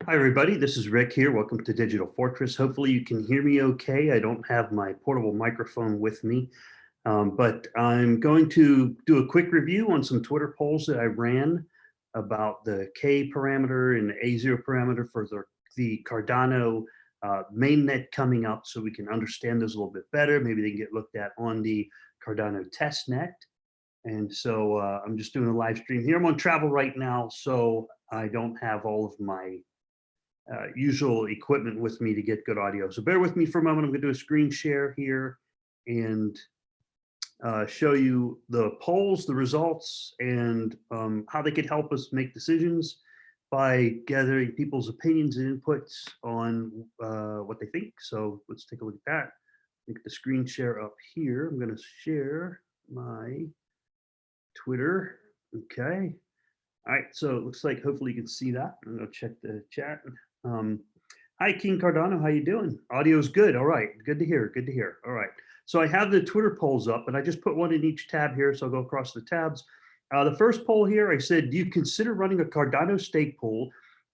Hi, everybody. This is Rick here. Welcome to Digital Fortress. Hopefully you can hear me okay. I don't have my portable microphone with me, but I'm going to do a quick review on some Twitter polls that I ran about the K parameter and the A0 parameter for the Cardano mainnet coming up so we can understand those a little bit better. Maybe they can get looked at on the Cardano testnet. And so I'm just doing a live stream here. I'm on travel right now, so I don't have all of my usual equipment with me to get good audio. So bear with me for a moment. I'm going to do a screen share here and show you the polls, the results, and how they could help us make decisions by gathering people's opinions and inputs on what they think. So let's take a look at that. Make the screen share up here. I'm going to share my Twitter. Okay. All right, so it looks like hopefully you can see that. I'm gonna check the chat. Hi, King Cardano, how you doing? Audio's good. All right, good to hear. Good to hear. All right. So I have the Twitter polls up, and I just put one in each tab here. So I'll go across the tabs. The first poll here, I said, do you consider running a Cardano stake pool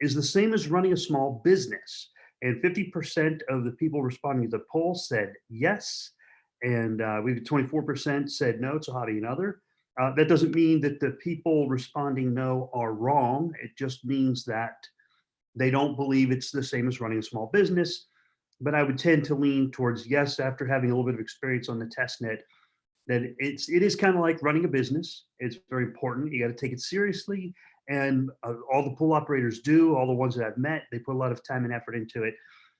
is the same as running a small business? And 50% of the people responding to the poll said yes, and we have 24% said no. So how do you another? That doesn't mean that the people responding no are wrong. It just means that they don't believe it's the same as running a small business. But I would tend to lean towards yes after having a little bit of experience on the testnet. That it is kind of like running a business. It's very important. You got to take it seriously, and all the pool operators do. All the ones that I've met, they put a lot of time and effort into it.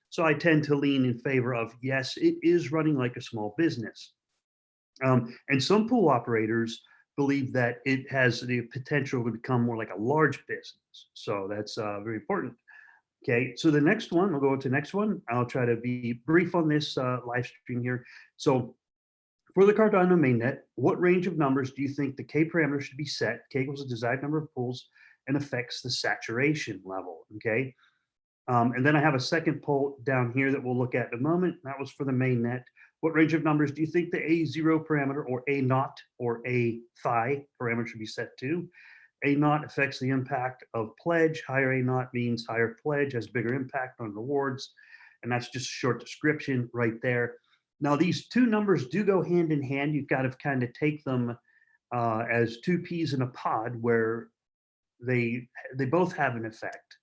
So I tend to lean in favor of yes, it is running like a small business. And some pool operators believe that it has the potential to become more like a large business. So that's very important. Okay, so the next one, I'll go to the next one. I'll try to be brief on this live stream here. So for the Cardano mainnet, what range of numbers do you think the K parameter should be set? K equals the desired number of pools and affects the saturation level, okay? And then I have a second poll down here that we'll look at in a moment. That was for the mainnet. What range of numbers do you think the A0 parameter or A naught or A phi parameter should be set to? A naught affects the impact of pledge. Higher A naught means higher pledge, has bigger impact on rewards. And that's just a short description right there. Now, these two numbers do go hand in hand. You've got to kind of take them as two peas in a pod where they both have an effect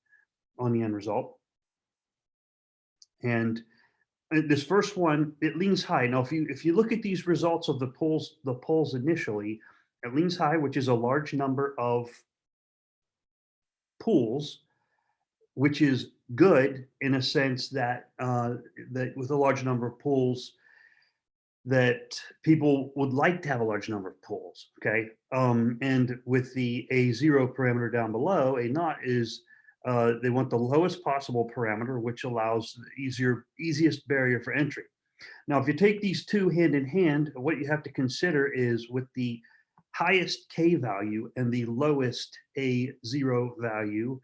on the end result. And this first one, it leans high. Now, if you look at these results of the polls initially, it leans high, which is a large number of pools, which is good in a sense that that with a large number of pools, that people would like to have a large number of pools. Okay, and with the A0 parameter down below, A naught is they want the lowest possible parameter, which allows the easiest barrier for entry. Now, if you take these two hand in hand, what you have to consider is with the highest K value and the lowest A0 value,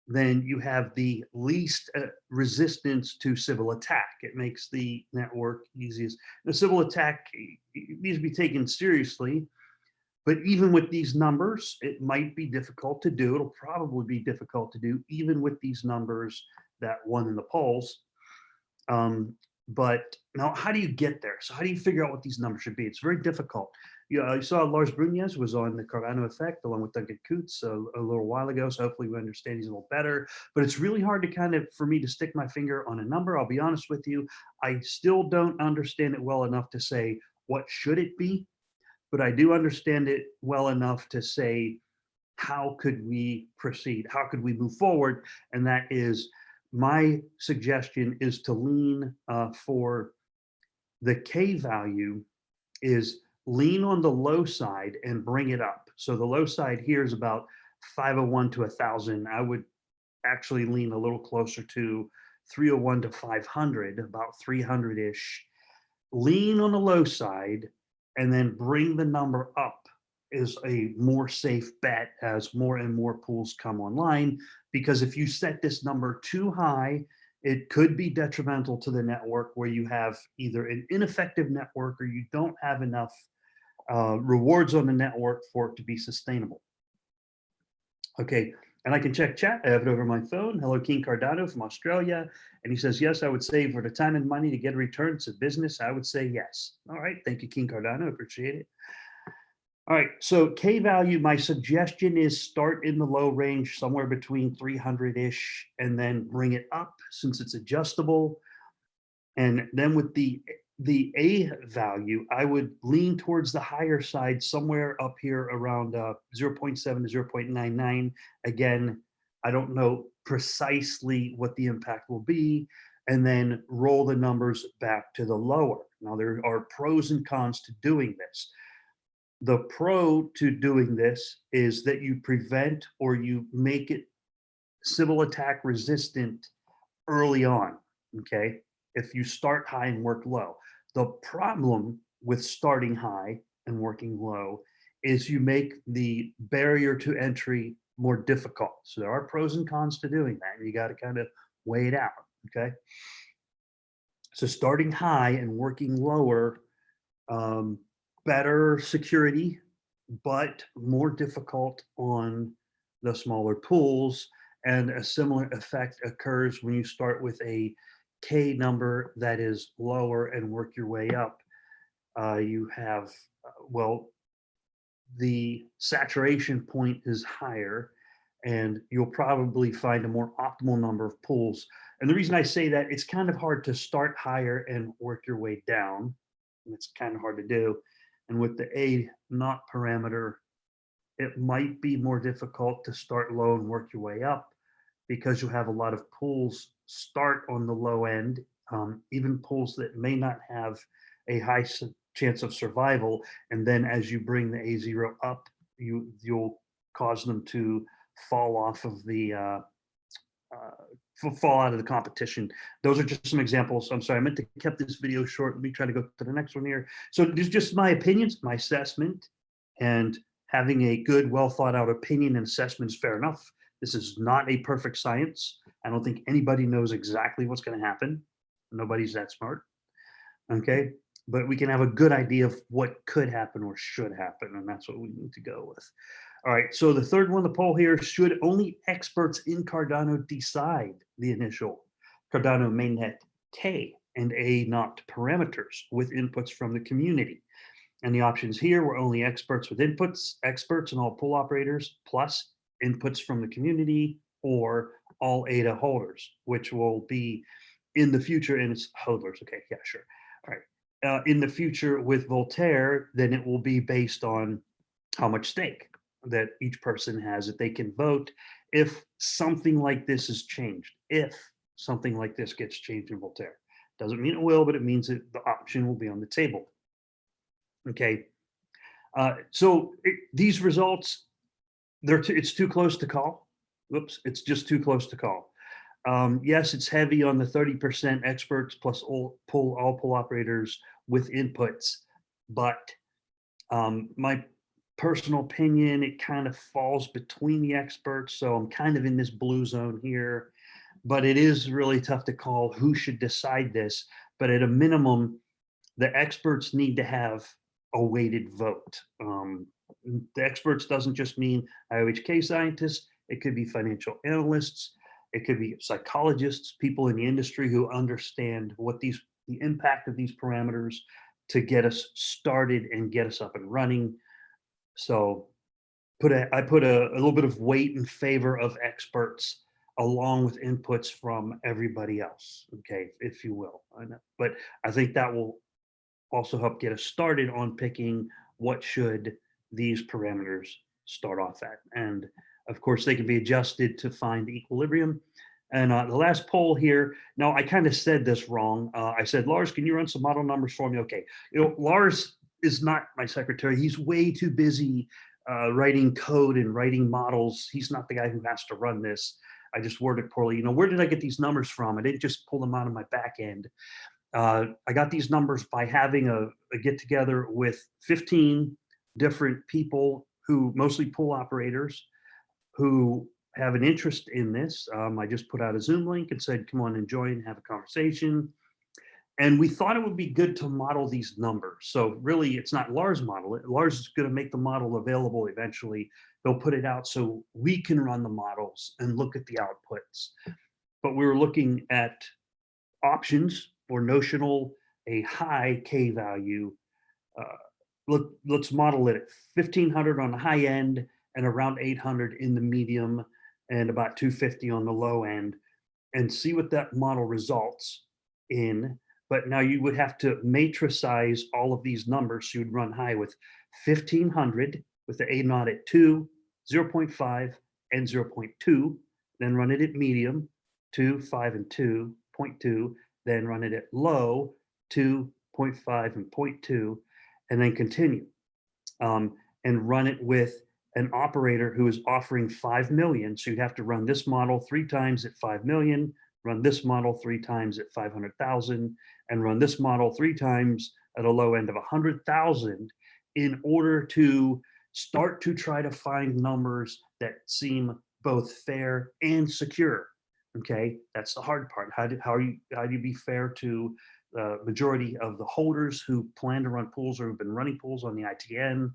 then you have the least resistance to civil attack. It makes the network easiest. The civil attack needs to be taken seriously, but even with these numbers, it might be difficult to do. It'll probably be difficult to do, even with these numbers that won in the polls. But now, how do you get there? So how do you figure out what these numbers should be? It's very difficult. You saw Lars Brunez was on the Cardano effect along with Duncan Coutts a little while ago. So hopefully we understand these a little better. But it's really hard to kind of, for me to stick my finger on a number. I'll be honest with you. I still don't understand it well enough to say, what should it be? But I do understand it well enough to say, how could we proceed? How could we move forward? And that is, my suggestion is to lean for the K value is lean on the low side and bring it up. So the low side here is about 501 to 1,000. I would actually lean a little closer to 301 to 500, about 300-ish. Lean on the low side and then bring the number up is a more safe bet as more and more pools come online. Because if you set this number too high, it could be detrimental to the network where you have either an ineffective network or you don't have enough rewards on the network for it to be sustainable. Okay, And I can check chat. I have it over my phone. Hello, King Cardano from Australia. And he says, yes, I would say for the time and money to get a return to business, I would say yes. All right. Thank you, King Cardano. Appreciate it. All right. So K value, my suggestion is start in the low range, somewhere between 300-ish, and then bring it up since it's adjustable. And then with the A value, I would lean towards the higher side, somewhere up here around 0.7 to 0.99. Again, I don't know precisely what the impact will be, and then roll the numbers back to the lower. Now, there are pros and cons to doing this. The pro to doing this is that you prevent or you make it civil attack resistant early on, okay? If you start high and work low. The problem with starting high and working low is you make the barrier to entry more difficult. So there are pros and cons to doing that, and you got to kind of weigh it out, okay? So starting high and working lower, better security, but more difficult on the smaller pools. And a similar effect occurs when you start with a K number that is lower and work your way up. You have, well, the saturation point is higher, and you'll probably find a more optimal number of pools. And the reason I say that, it's kind of hard to start higher and work your way down. It's kind of hard to do. And with the A naught parameter, it might be more difficult to start low and work your way up because you have a lot of pools start on the low end, even pools that may not have a high chance of survival. And then as you bring the A0 up, you'll cause them to fall off of the fall out of the competition. Those are just some examples. I'm sorry, I meant to keep this video short. Let me try to go to the next one here. So these are just my opinions, my assessment, and having a good, well thought out opinion and assessment is fair enough. This is not a perfect science. I don't think anybody knows exactly what's going to happen. Nobody's that smart. Okay. But we can have a good idea of what could happen or should happen. And that's what we need to go with. All right. So the third one, the poll here, should only experts in Cardano decide the initial Cardano mainnet K and A naught parameters with inputs from the community? And the options here were only experts with inputs, experts and all pool operators, plus inputs from the community, or all ADA holders, which will be in the future, and it's hodlers. Okay, yeah, sure. All right. In the future with Voltaire, then it will be based on how much stake that each person has, that they can vote if something like this is changed, if something like this gets changed in Voltaire. Doesn't mean it will, but it means that the option will be on the table. Okay. These results, it's too close to call. Whoops, it's just too close to call. Yes, it's heavy on the 30% experts plus all pool operators with inputs, but my personal opinion, it kind of falls between the experts. So I'm kind of in this blue zone here, but it is really tough to call who should decide this. But at a minimum, the experts need to have a weighted vote. The experts doesn't just mean IOHK scientists, it could be financial analysts, it could be psychologists, people in the industry who understand what the impact of these parameters to get us started and get us up and running. So I put a little bit of weight in favor of experts along with inputs from everybody else, okay, if you will. But I think that will also help get us started on picking what should these parameters start off at. And of course, they can be adjusted to find equilibrium. And the last poll here, now I kind of said this wrong. I said, Lars, can you run some model numbers for me? Okay, Lars is not my secretary. He's way too busy writing code and writing models. He's not the guy who has to run this. I just worded it poorly. Where did I get these numbers from? I didn't just pull them out of my back end. I got these numbers by having a get together with 15 different people who mostly pool operators who have an interest in this. I just put out a Zoom link and said, come on and join and have a conversation. And we thought it would be good to model these numbers. So really, it's not Lars' model. Lars is going to make the model available eventually they'll put it out so we can run the models and look at the outputs. But we were looking at options or notional, a high K value. Let's model it at 1500 on the high end and around 800 in the medium and about 250 on the low end, and see what that model results in. But now you would have to matricize all of these numbers. So you'd run high with 1500 with the A naught at 2, 0.5, and 0.2, then run it at medium, 2, 5, and 2, 0.2, then run it at low, 2, 0.5, and 0.2, and then continue. And run it with an operator who is offering 5 million. So you'd have to run this model 3 times at 5 million, run this model 3 times at 500,000, and run this model 3 times at a low end of 100,000 in order to start to try to find numbers that seem both fair and secure. Okay, that's the hard part. How do you be fair to the majority of the holders who plan to run pools or who've been running pools on the ITN,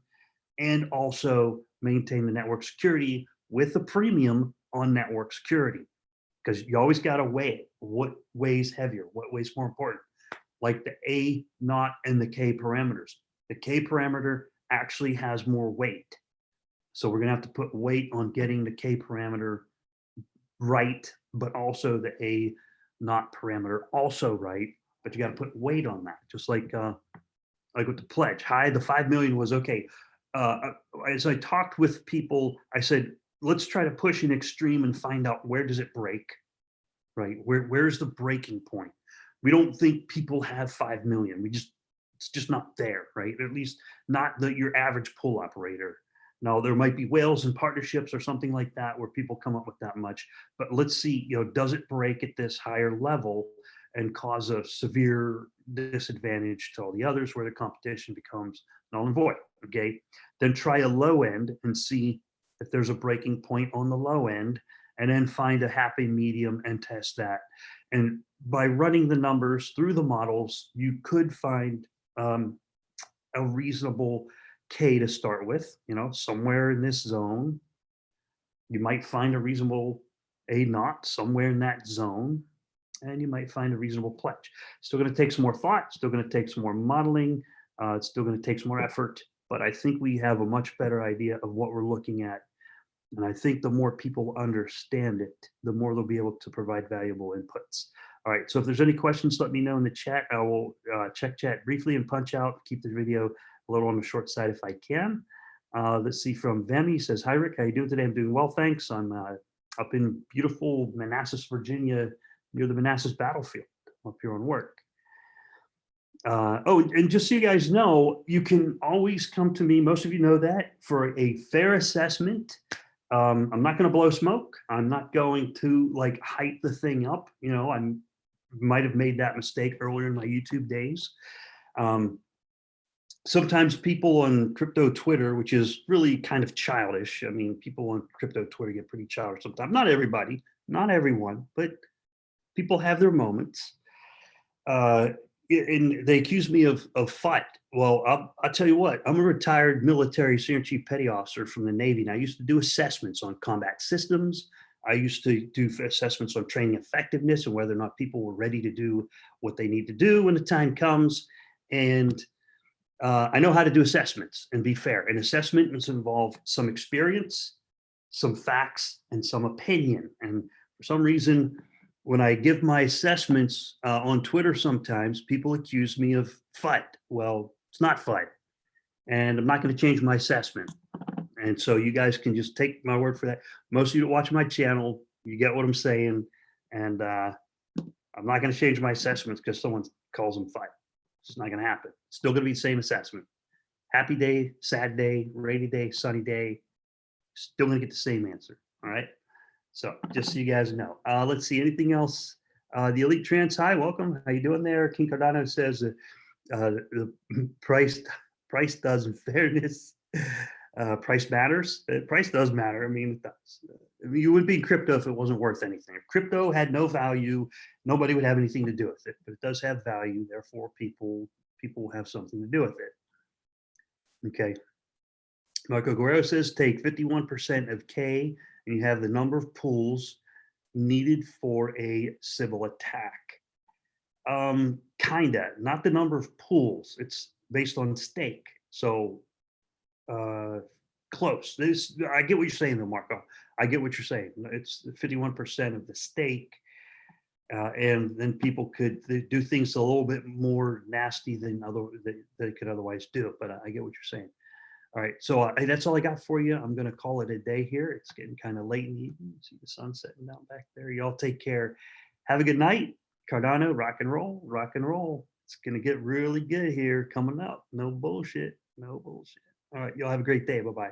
and also maintain the network security with a premium on network security? Because you always got to weigh it. What weighs heavier? What weighs more important? Like the A naught and the K parameters. The K parameter actually has more weight. So we're going to have to put weight on getting the K parameter right, but also the A naught parameter also right. But you got to put weight on that, just like with the pledge. High, the 5 million was okay. As I talked with people, I said, let's try to push an extreme and find out where does it break, right? Where's the breaking point? We don't think people have 5 million. It's just not there, right? At least not your average pool operator. Now, there might be whales and partnerships or something like that where people come up with that much, but let's see, does it break at this higher level and cause a severe disadvantage to all the others where the competition becomes null and void, okay? Then try a low end and see if there's a breaking point on the low end, and then find a happy medium and test that. And by running the numbers through the models, you could find a reasonable K to start with, somewhere in this zone. You might find a reasonable A naught somewhere in that zone, and you might find a reasonable pledge. Still going to take some more thought, still going to take some more modeling, it's still going to take some more effort, but I think we have a much better idea of what we're looking at. And I think the more people understand it, the more they'll be able to provide valuable inputs. All right, so if there's any questions, let me know in the chat. I will check chat briefly and punch out, keep the video a little on the short side if I can. Let's see, from Vemi says, hi Rick, how you doing today? I'm doing well, thanks. I'm up in beautiful Manassas, Virginia, near the Manassas battlefield, up here on work. And just so you guys know, you can always come to me, most of you know that, for a fair assessment. I'm not going to blow smoke. I'm not going to hype the thing up. I might have made that mistake earlier in my YouTube days. Sometimes people on crypto Twitter, which is really kind of childish. I mean, people on crypto Twitter get pretty childish sometimes. Not everybody, not everyone, but people have their moments. And they accuse me of FUT. Well, I'll tell you what, I'm a retired military senior chief petty officer from the Navy, and I used to do assessments on combat systems. I used to do assessments on training effectiveness and whether or not people were ready to do what they need to do when the time comes. And I know how to do assessments and be fair. And assessments involve some experience, some facts, and some opinion. And for some reason, when I give my assessments on Twitter, sometimes people accuse me of FUT. Well, it's not FUT. And I'm not going to change my assessment. And so you guys can just take my word for that. Most of you that watch my channel, you get what I'm saying. And I'm not going to change my assessments because someone calls them FUT. It's not going to happen. It's still going to be the same assessment. Happy day, sad day, rainy day, sunny day. Still going to get the same answer. All right. So just so you guys know. Let's see, anything else? The Elite Trans, hi, welcome. How you doing there? King Cardano says the price does, in fairness, price matters. Price does matter. I mean, it does. You would be crypto if it wasn't worth anything. If crypto had no value, nobody would have anything to do with it. But it does have value, therefore people have something to do with it. Okay. Marco Guerrero says take 51% of K and you have the number of pools needed for a civil attack. Kinda, not the number of pools. It's based on stake. So uh, close. This I get what you're saying though, Marco. I get what you're saying. It's 51% of the stake, and then people could do things a little bit more nasty than they could otherwise do. But I get what you're saying. All right, so that's all I got for you. I'm going to call it a day here. It's getting kind of late in the evening. See the sun setting down back there. Y'all take care. Have a good night. Cardano, rock and roll, rock and roll. It's going to get really good here coming up. No bullshit. No bullshit. All right, y'all have a great day. Bye bye.